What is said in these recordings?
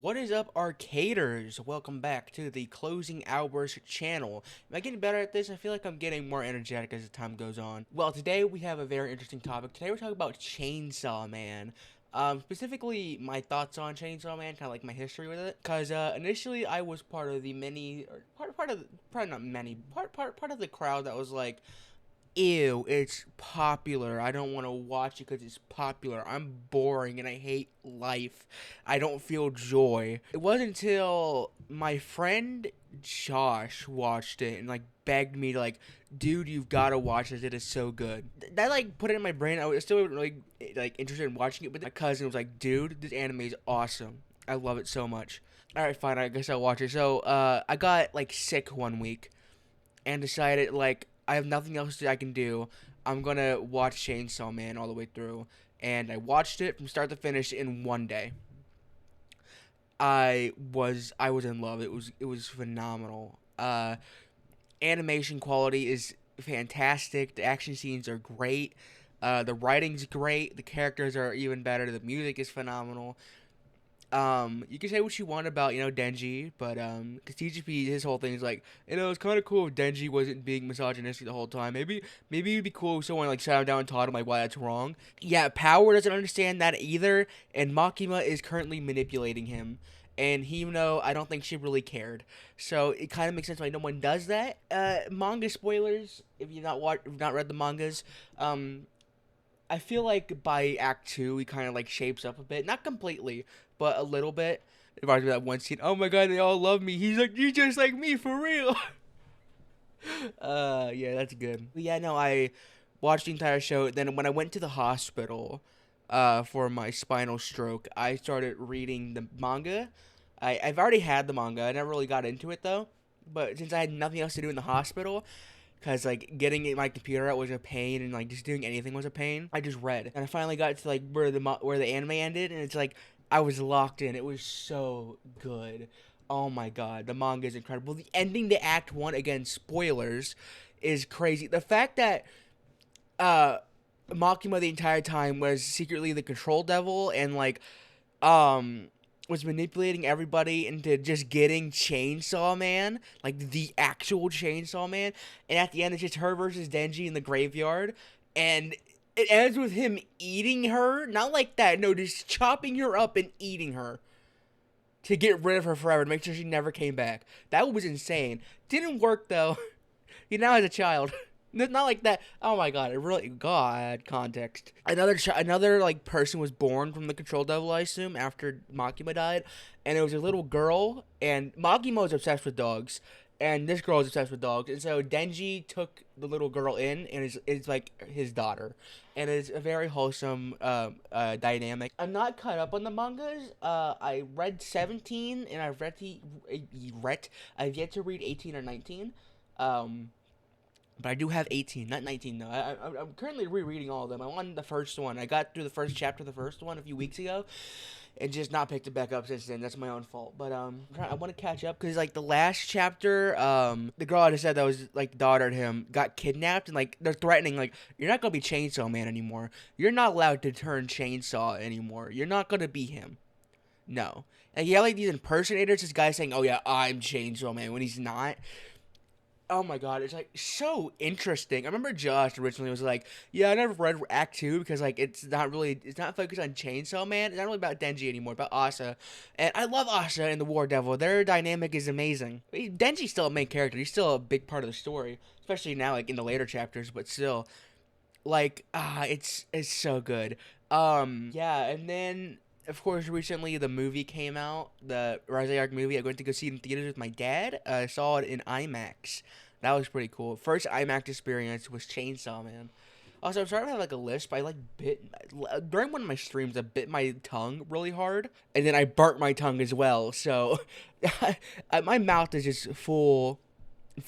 What is up, arcaders? Welcome back to the Closing Hours channel. Am I getting better at this? I feel like I'm getting more energetic as the time goes on. Well, today we have a very interesting topic. Today we're talking about Chainsaw Man. Specifically, my thoughts on Chainsaw Man, kind of like my history with it. Cause initially I was part of the many, or part of, probably not many, part of the crowd that was like, ew, it's popular. I don't want to watch it because it's popular. I'm boring and I hate life. I don't feel joy. It wasn't until my friend Josh watched it and like begged me to dude, you've got to watch this. It is so good. That like put it in my brain. I was still like interested in watching it, but my cousin was like, dude, this anime is awesome. I love it so much. All right, fine. I guess I'll watch it. So, I got like sick one week and decided like I have nothing else that I can do. I'm gonna watch Chainsaw Man all the way through, and I watched it from start to finish in one day. I was in love. It was phenomenal. Animation quality is fantastic. The action scenes are great. The writing's great. The characters are even better. The music is phenomenal. You can say what you want about, Denji, but, cause TGP, his whole thing is like, it's kind of cool if Denji wasn't being misogynistic the whole time. Maybe it'd be cool if someone, like, sat him down and taught him, like, why that's wrong. Yeah, Power doesn't understand that either, and Makima is currently manipulating him. And I don't think she really cared. So it kind of makes sense why no one does that. Manga spoilers, if you've not read the mangas, I feel like by Act Two, he kind of like shapes up a bit, not completely, but a little bit. It reminds me of that one scene. Oh my god, they all love me. He's like, you just like me for real. Yeah, that's good. But yeah, no, I watched the entire show. Then when I went to the hospital, for my spinal stroke, I started reading the manga. I've already had the manga. I never really got into it though. But since I had nothing else to do in the hospital, because like getting my computer out was a pain and like just doing anything was a pain, I just read and I finally got to like where the anime ended, and it's like I was locked in. It was so good. Oh my god, the manga is incredible. The ending to Act One, again, spoilers, is crazy. The fact that uh Makima the entire time was secretly the control devil and um was manipulating everybody into just getting Chainsaw Man, like the actual Chainsaw Man, and at the end it's just her versus Denji in the graveyard, and it ends with him eating her, not like that, no, just chopping her up and eating her to get rid of her forever, to make sure she never came back. That was insane. Didn't work though. He now has a child. Not like that. Oh my god! It really god context. Another like person was born from the control devil, I assume, after Makima died, and it was a little girl. And Makima was obsessed with dogs, and this girl is obsessed with dogs. And so Denji took the little girl in, and is like his daughter, and it's a very wholesome dynamic. I'm not caught up on the mangas. I read 17, and I've yet to read 18 or 19. Um, but I do have 18, not 19 though. I'm currently rereading all of them. I'm on the first one. I got through the first chapter of the first one a few weeks ago, and just not picked it back up since then. That's my own fault. But I want to catch up because like the last chapter, the girl I just said that was like the daughter to him got kidnapped, and like they're threatening like, you're not gonna be Chainsaw Man anymore. You're not allowed to turn Chainsaw anymore. You're not gonna be him. No. And you have like these impersonators. This guy saying, "Oh yeah, I'm Chainsaw Man," when he's not. Oh my god, it's like so interesting. I remember Josh originally was like, "Yeah, I never read Act Two because like it's not focused on Chainsaw Man. It's not really about Denji anymore, about Asa." And I love Asa and the War Devil. Their dynamic is amazing. Denji's still a main character. He's still a big part of the story, especially now like in the later chapters. But still, it's so good. Yeah, and then of course recently the movie came out, the Rise of Arc movie. I went to go see it in theaters with my dad. I saw it in IMAX. That was pretty cool. First IMAX experience was Chainsaw Man. Also, I'm sorry if I have like a lisp. I like bit during one of my streams. I bit my tongue really hard, and then I burnt my tongue as well. So, my mouth is just full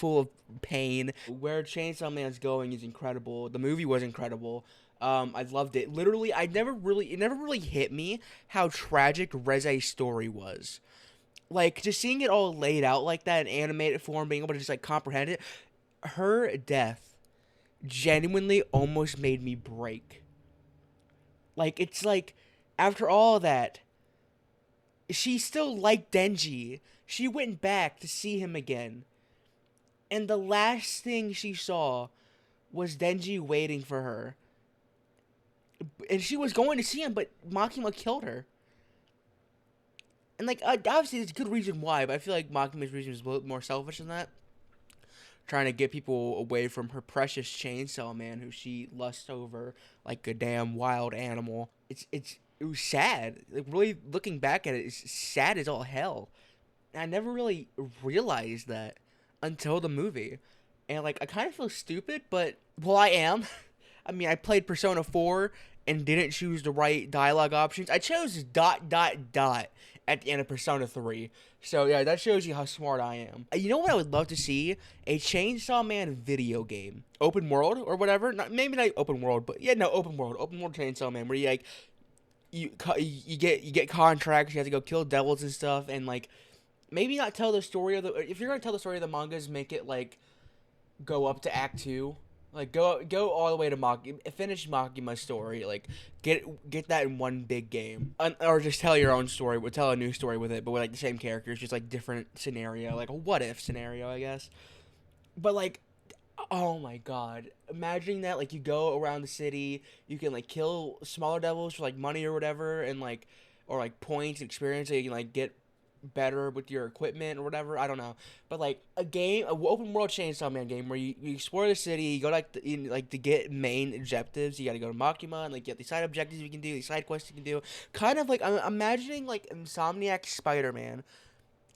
of pain. Where Chainsaw Man's going is incredible. The movie was incredible. I loved it. Literally, it never really hit me how tragic Reze's story was. Like, just seeing it all laid out like that in animated form, being able to just like comprehend it. Her death genuinely almost made me break. Like, it's like after all that, she still liked Denji. She went back to see him again. And the last thing she saw was Denji waiting for her. And she was going to see him, but Makima killed her. And, like, obviously, there's a good reason why, but I feel like Makima's reason is a little more selfish than that. Trying to get people away from her precious Chainsaw Man, who she lusts over like a damn wild animal. It was sad. Like, really looking back at it, it's sad as all hell. And I never really realized that until the movie. And, like, I kind of feel stupid, but well, I am. I mean, I played Persona 4 and didn't choose the right dialogue options. I chose ... at the end of Persona 3. So, yeah, that shows you how smart I am. You know what I would love to see? A Chainsaw Man video game. Open world or whatever. Maybe not open world, but yeah, no, open world. Open world Chainsaw Man, where you, like, you get contracts, you have to go kill devils and stuff, and, like, maybe not tell the story of the... If you're going to tell the story of the mangas, make it, like, go up to Act 2. Like, go all the way to finish Makima's story. Like, get that in one big game. Or just tell your own story. Tell a new story with it, but with, like, the same characters, just, like, different scenario. Like, a what-if scenario, I guess. But, like, oh my god. Imagining that, like, you go around the city, you can, like, kill smaller devils for, like, money or whatever, and, like, or, like, points and experience, so you can, like, get better with your equipment or whatever. I don't know, but, like, a game, a open world Chainsaw Man game where you explore the city, you go, like, to get main objectives. You got to go to Makima and, like, get the side objectives you can do, the side quests you can do. Kind of like, I'm imagining, like, Insomniac Spider-Man,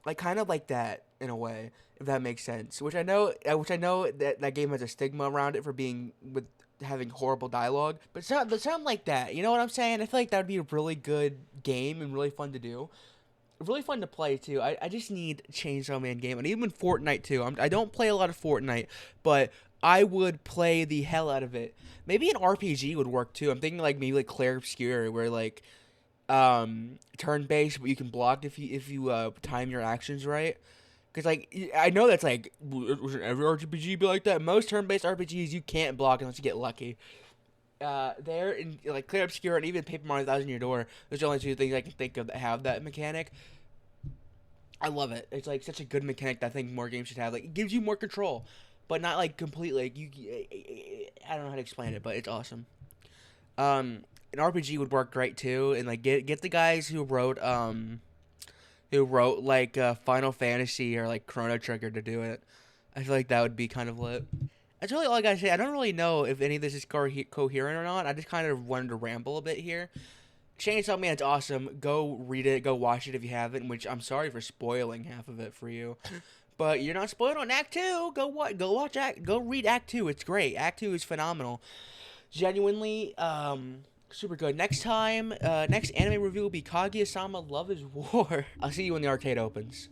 like, kind of like that in a way, if that makes sense. Which I know that game has a stigma around it for being with having horrible dialogue, but something like that. You know what I'm saying? I feel like that would be a really good game and really fun to do. Really fun to play too. I just need Chainsaw Man game, and even Fortnite too. I don't play a lot of Fortnite, but I would play the hell out of it. Maybe an RPG would work too. I'm thinking, like, maybe like Clair Obscur, where, like, turn based, but you can block if you time your actions right. Because, like, I know that's, like, every RPG be like that. Most turn based RPGs you can't block unless you get lucky. There in, like, Clear Obscure and even Paper Mario Thousand Year Door, those are the only two things I can think of that have that mechanic. I love it. It's, like, such a good mechanic that I think more games should have. Like, it gives you more control, but not, like, completely. Like, I don't know how to explain it, but it's awesome. An RPG would work great too, and, like, get the guys who wrote, like, Final Fantasy or, like, Chrono Trigger to do it. I feel like that would be kind of lit. That's really all I gotta say. I don't really know if any of this is coherent or not. I just kind of wanted to ramble a bit here. Chainsaw Man's awesome. Go read it. Go watch it if you haven't. Which, I'm sorry for spoiling half of it for you, but you're not spoiled on Act 2. Go read Act 2. It's great. Act 2 is phenomenal. Genuinely, super good. Next time, next anime review will be Kaguya-sama Love is War. I'll see you when the arcade opens.